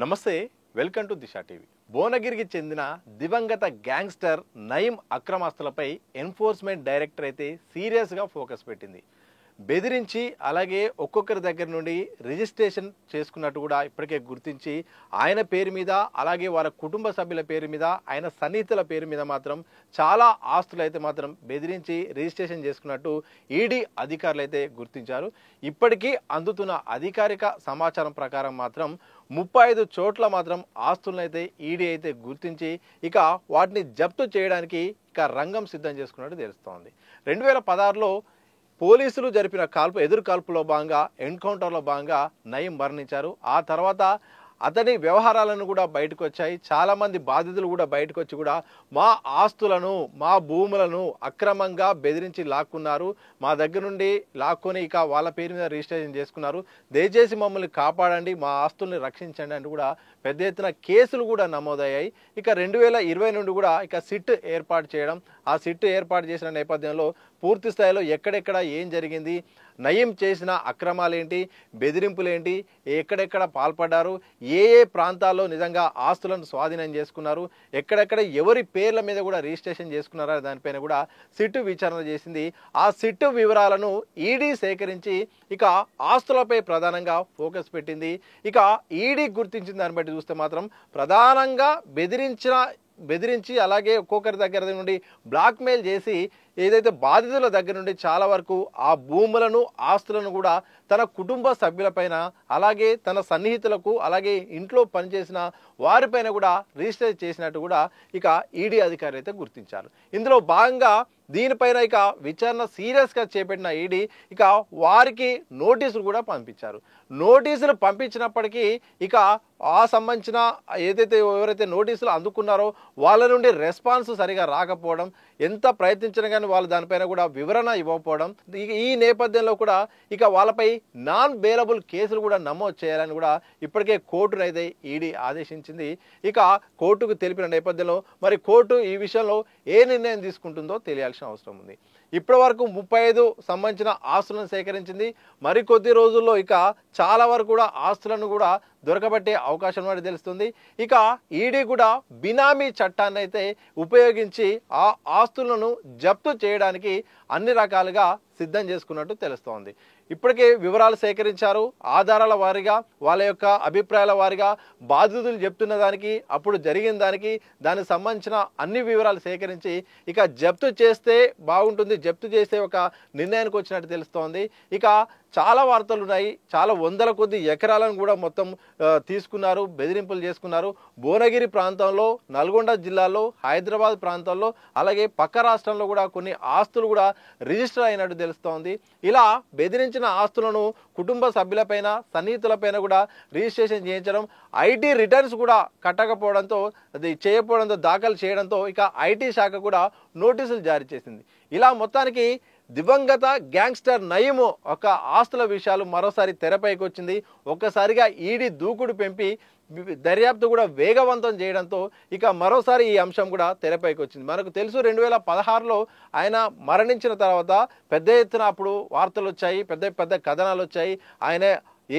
నమస్తే, welcome to Disha TV. భువనగిరికి చెందిన దివంగత గ్యాంగ్స్టర్ నయీం అక్రమాస్తులపై ఎన్ఫోర్స్మెంట్ డైరెక్టర్ అయితే సీరియస్గా ఫోకస్ పెట్టింది. బెదిరించి అలాగే ఒక్కొక్కరి దగ్గర నుండి రిజిస్ట్రేషన్ చేసుకున్నట్టు కూడా ఇప్పటికే గుర్తించి ఆయన పేరు మీద అలాగే వారి కుటుంబ సభ్యుల పేరు మీద ఆయన సన్నిహితుల పేరు మీద మాత్రం చాలా ఆస్తులు అయితే మాత్రం బెదిరించి రిజిస్ట్రేషన్ చేసుకున్నట్టు ఈడీ అధికారులు అయితే గుర్తించారు. ఇప్పటికీ అందుతున్న అధికారిక సమాచారం ప్రకారం మాత్రం 35 చోట్ల మాత్రం ఆస్తులను అయితే ఈడీ అయితే గుర్తించి ఇక వాటిని జప్తు చేయడానికి ఇక రంగం సిద్ధం చేసుకున్నట్టు తెలుస్తోంది. 2016లో పోలీసులు జరిపిన ఎదురు కాల్పులో భాగంగా ఎన్కౌంటర్లో భాగంగా నయీం మరణించారు. ఆ తర్వాత అతని వ్యవహారాలను కూడా బయటకు వచ్చాయి. చాలామంది బాధితులు కూడా బయటకు వచ్చి కూడా మా ఆస్తులను మా భూములను అక్రమంగా బెదిరించి లాక్కున్నారు, మా దగ్గర నుండి లాక్కొని ఇక వాళ్ళ పేరు మీద రిజిస్ట్రేషన్ చేసుకున్నారు, దయచేసి మమ్మల్ని కాపాడండి, మా ఆస్తుల్ని రక్షించండి అని కూడా పెద్ద ఎత్తున కేసులు కూడా నమోదయ్యాయి. ఇక 2020 నుండి కూడా ఇక సిట్ ఏర్పాటు చేయడం, ఆ సిట్ ఏర్పాటు చేసిన నేపథ్యంలో పూర్తి స్థాయిలో ఎక్కడెక్కడ ఏం జరిగింది, నయీం చేసిన అక్రమాలేంటి, బెదిరింపులేంటి, ఎక్కడెక్కడ పాల్పడ్డారు, ఏ ప్రాంతాల్లో నిజంగా ఆస్తులను స్వాధీనం చేసుకున్నారు, ఎక్కడెక్కడ ఎవరి పేర్ల మీద కూడా రిజిస్ట్రేషన్ చేసుకున్నారా దానిపైన కూడా సిట్టు విచారణ చేసింది. ఆ సిట్టు వివరాలను ఈడీ సేకరించి ఇక ఆస్తులపై ప్రధానంగా ఫోకస్ పెట్టింది. ఇక ఈడీ గుర్తించిన దాన్ని బట్టి చూస్తే మాత్రం ప్రధానంగా బెదిరించి అలాగే ఒక్కొక్కరి దగ్గర నుండి బ్లాక్మెయిల్ చేసి ఏదైతే బాధితుల దగ్గర నుండి చాలా వరకు ఆ భూములను ఆస్తులను కూడా తన కుటుంబ సభ్యులపైన అలాగే తన సన్నిహితులకు అలాగే ఇంట్లో పనిచేసిన వారిపైన కూడా రిజిస్టర్ చేసినట్టు కూడా ఇక ఈడీ అధికారులు అయితే గుర్తించారు. ఇందులో భాగంగా దీనిపైన ఇక విచారణ సీరియస్గా చేపట్టిన ఈడీ ఇక వారికి నోటీసులు కూడా పంపించారు. నోటీసులు పంపించినప్పటికీ ఇక ఆ సంబంధించిన ఎవరైతే నోటీసులు అందుకున్నారో వాళ్ళ నుండి రెస్పాన్స్ సరిగా రాకపోవడం, ఎంత ప్రయత్నించినా కానీ వాళ్ళు దానిపైన కూడా వివరణ ఇవ్వకపోవడం, ఈ నేపథ్యంలో కూడా ఇక వాళ్ళపై నాన్ బెయిలబుల్ కేసులు కూడా నమోదు చేయాలని కూడా ఇప్పటికే కోర్టునైతే ఈడీ ఆదేశించింది. ఇక కోర్టుకు తెలిపిన నేపథ్యంలో మరి కోర్టు ఈ విషయంలో ఏ నిర్ణయం తీసుకుంటుందో తెలియాల్సిన అవసరం ఉంది. ఇప్పటి వరకు 35 సంబంధించిన ఆస్తులను సేకరించింది. మరికొద్ది రోజుల్లో ఇక చాలా వరకు కూడా ఆస్తులను కూడా దొరకబట్టే అవకాశం కూడా తెలుస్తుంది. ఇక ఈడీ కూడా బినామీ చట్టాన్ని అయితే ఉపయోగించి ఆ ఆస్తులను జప్తు చేయడానికి అన్ని రకాలుగా సిద్ధం చేసుకున్నట్టు తెలుస్తోంది. ఇప్పటికే వివరాలు సేకరించారు. ఆధారాల వారీగా వాళ్ళ యొక్క అభిప్రాయాల వారీగా బాధితులు చెప్తున్న దానికి అప్పుడు జరిగిన దానికి సంబంధించిన అన్ని వివరాలు సేకరించి ఇక జప్తు చేస్తే బాగుంటుంది, జప్తు చేస్తే ఒక నిర్ణయానికి వచ్చినట్టు తెలుస్తోంది. ఇక చాలా వార్తలు ఉన్నాయి. చాలా వందల కొద్ది ఎకరాలను కూడా మొత్తం తీసుకున్నారు, బెదిరింపులు చేసుకున్నారు. భువనగిరి ప్రాంతంలో, నల్గొండ జిల్లాలో, హైదరాబాద్ ప్రాంతంలో అలాగే పక్క రాష్ట్రంలో కూడా కొన్ని ఆస్తులు కూడా రిజిస్టర్ అయినట్టు తెలుస్తోంది. ఇలా బెదిరించిన ఆస్తులను కుటుంబ సభ్యులపైన సన్నిహితులపైన కూడా రిజిస్ట్రేషన్ చేయించడం, ఐటీ రిటర్న్స్ కూడా కట్టకపోవడంతో దాఖలు చేయడంతో ఇక ఐటీ శాఖ కూడా నోటీసులు జారీ చేసింది. ఇలా మొత్తానికి దివంగత గ్యాంగ్స్టర్ నయీం ఒక ఆస్తుల విషయాలు మరోసారి తెరపైకి వచ్చింది. ఒక్కసారిగా ఈడీ దూకుడు పెంపి దర్యాప్తు కూడా వేగవంతం చేయడంతో ఇక మరోసారి ఈ అంశం కూడా తెరపైకి వచ్చింది. మనకు తెలుసు 2016లో ఆయన మరణించిన తర్వాత పెద్ద ఎత్తున అప్పుడు వార్తలు వచ్చాయి, పెద్ద కథనాలు వచ్చాయి. ఆయన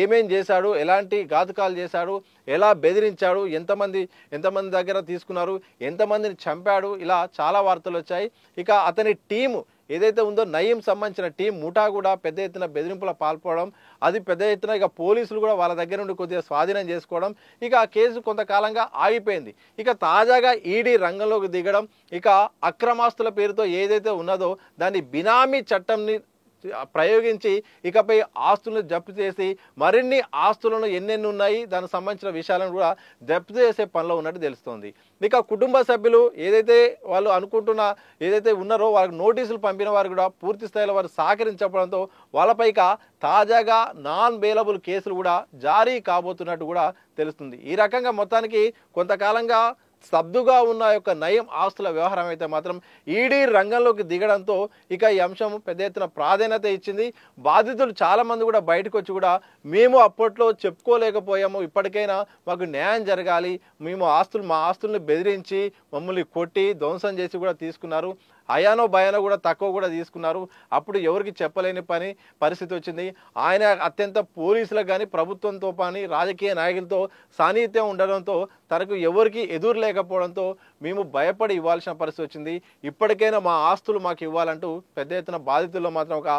ఏమేం చేశాడు, ఎలాంటి ఘాతుకాలు చేశాడు, ఎలా బెదిరించాడు, ఎంతమంది దగ్గర తీసుకున్నారు, ఎంతమందిని చంపాడు, ఇలా చాలా వార్తలు వచ్చాయి. ఇక అతని టీము ఏదైతే ఉందో నయీం సంబంధించిన టీం ముఠా కూడా పెద్ద ఎత్తున బెదిరింపుల పాల్పడడం, అది పెద్ద ఎత్తున ఇక పోలీసులు కూడా వాళ్ళ దగ్గర నుండి కొద్దిగా స్వాధీనం చేసుకోవడం, ఇక ఆ కేసు కొంతకాలంగా ఆగిపోయింది. ఇక తాజాగా ఈడీ రంగంలోకి దిగడం, ఇక అక్రమాస్తుల పేరుతో ఏదైతే ఉన్నదో దాన్ని బినామీ చట్టంని ప్రయోగించి ఇకపై ఆస్తులను జప్తు చేసి మరిన్ని ఆస్తులను ఎన్నెన్ని ఉన్నాయి దానికి సంబంధించిన విషయాలను కూడా జప్తు చేసే పనిలో ఉన్నట్టు తెలుస్తోంది. ఇక కుటుంబ సభ్యులు వాళ్ళు అనుకుంటున్న ఉన్నారో వాళ్ళకి నోటీసులు పంపిన వారు కూడా పూర్తి స్థాయిలో వారు సహకరించడంతో వాళ్ళపై తాజాగా నాన్ బెయిలబుల్ కేసులు కూడా జారీ కాబోతున్నట్టు కూడా తెలుస్తుంది. ఈ రకంగా మొత్తానికి కొంతకాలంగా స్తబ్దుగా ఉన్న యొక్క నయీం ఆస్తుల వ్యవహారం అయితే మాత్రం ఈడీ రంగంలోకి దిగడంతో ఇక ఈ అంశం పెద్ద ఎత్తున ప్రాధాన్యత ఇచ్చింది. బాధితులు చాలా మంది కూడా బయటకు వచ్చి కూడా మేము అప్పట్లో చెప్పుకోలేకపోయాము, ఇప్పటికైనా మాకు న్యాయం జరగాలి, మా ఆస్తుల్ని బెదిరించి మమ్మల్ని కొట్టి ధ్వంసం చేసి కూడా తీసుకున్నారు, అయానో భయానో కూడా తక్కువ కూడా తీసుకున్నారు. అప్పుడు ఎవరికి చెప్పలేని పరిస్థితి వచ్చింది. ఆయన అత్యంత పోలీసులకు కానీ ప్రభుత్వంతో కానీ రాజకీయ నాయకులతో సాన్నిహిత్యం ఉండడంతో తనకు ఎవరికి ఎదురు లేకపోవడంతో మేము భయపడి ఇవ్వాల్సిన పరిస్థితి వచ్చింది. ఇప్పటికైనా మా ఆస్తులు మాకు ఇవ్వాలంటూ పెద్ద ఎత్తున బాధితుల్లో మాత్రం ఒక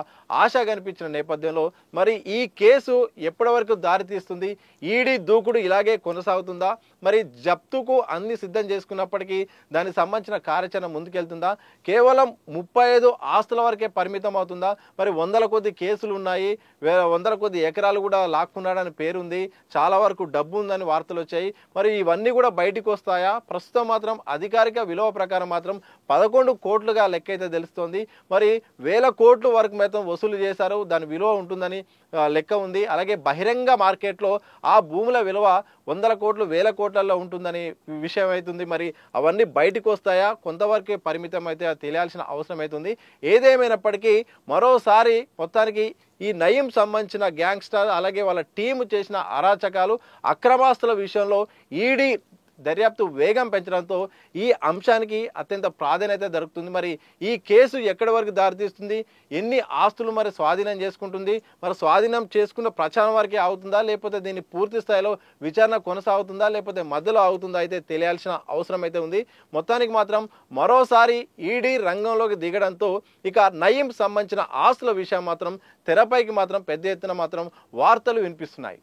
ఆశ కనిపించిన నేపథ్యంలో మరి ఈ కేసు ఎప్పటి వరకు దారితీస్తుంది? ఈడీ దూకుడు ఇలాగే కొనసాగుతుందా? మరి జప్తుకు అన్ని సిద్ధం చేసుకున్నప్పటికీ దానికి సంబంధించిన కార్యాచరణ ముందుకెళ్తుందా? కేవలం 35 ఆస్తుల వరకే పరిమితం అవుతుందా? మరి వందల కొద్ది కేసులు ఉన్నాయి, వందల కొద్ది ఎకరాలు కూడా లాక్కున్నాడని పేరుంది, చాలా వరకు డబ్బు ఉందని వార్తలు వచ్చాయి. మరి ఇవన్నీ కూడా బయటకు వస్తాయా? ప్రస్తుతం మాత్రం అధికారిక విలువ ప్రకారం మాత్రం 11 కోట్లుగా లెక్క అయితే తెలుస్తోంది. మరి 1000 కోట్ల వరకు మొత్తం వసూలు చేశారు, దాని విలువ ఉంటుందని లెక్క ఉంది. అలాగే బహిరంగ మార్కెట్లో ఆ భూముల విలువ వందల కోట్లు 1000 కోట్లలో ఉంటుందని విషయం అవుతుంది. మరి అవన్నీ బయటకు వస్తాయా? కొంతవరకే పరిమితం అయితే తెలియాల్సిన అవసరం అవుతుంది. ఏదేమైనప్పటికీ మరోసారి మొత్తానికి ఈ నయీం సంబంధించిన గ్యాంగ్స్టర్ అలాగే వాళ్ళ టీము చేసిన అరాచకాలు అక్రమాస్తుల విషయంలో ఈడీ దర్యాప్తు వేగం పెంచడంతో ఈ అంశానికి అత్యంత ప్రాధాన్యత దొరుకుతుంది. మరి ఈ కేసు ఎక్కడి వరకు దారితీస్తుంది? ఎన్ని ఆస్తులు మరి స్వాధీనం చేసుకుంటుంది? మరి స్వాధీనం చేసుకున్న ప్రచారం వరకే అవుతుందా, లేకపోతే దీన్ని పూర్తి స్థాయిలో విచారణ కొనసాగుతుందా, లేకపోతే మధ్యలో అవుతుందా అయితే తెలియాల్సిన అవసరం అయితే ఉంది. మొత్తానికి మాత్రం మరోసారి ఈడీ రంగంలోకి దిగడంతో ఇక నయీం సంబంధించిన ఆస్తుల విషయం మాత్రం తెరపైకి మాత్రం పెద్ద ఎత్తున మాత్రం వార్తలు వినిపిస్తున్నాయి.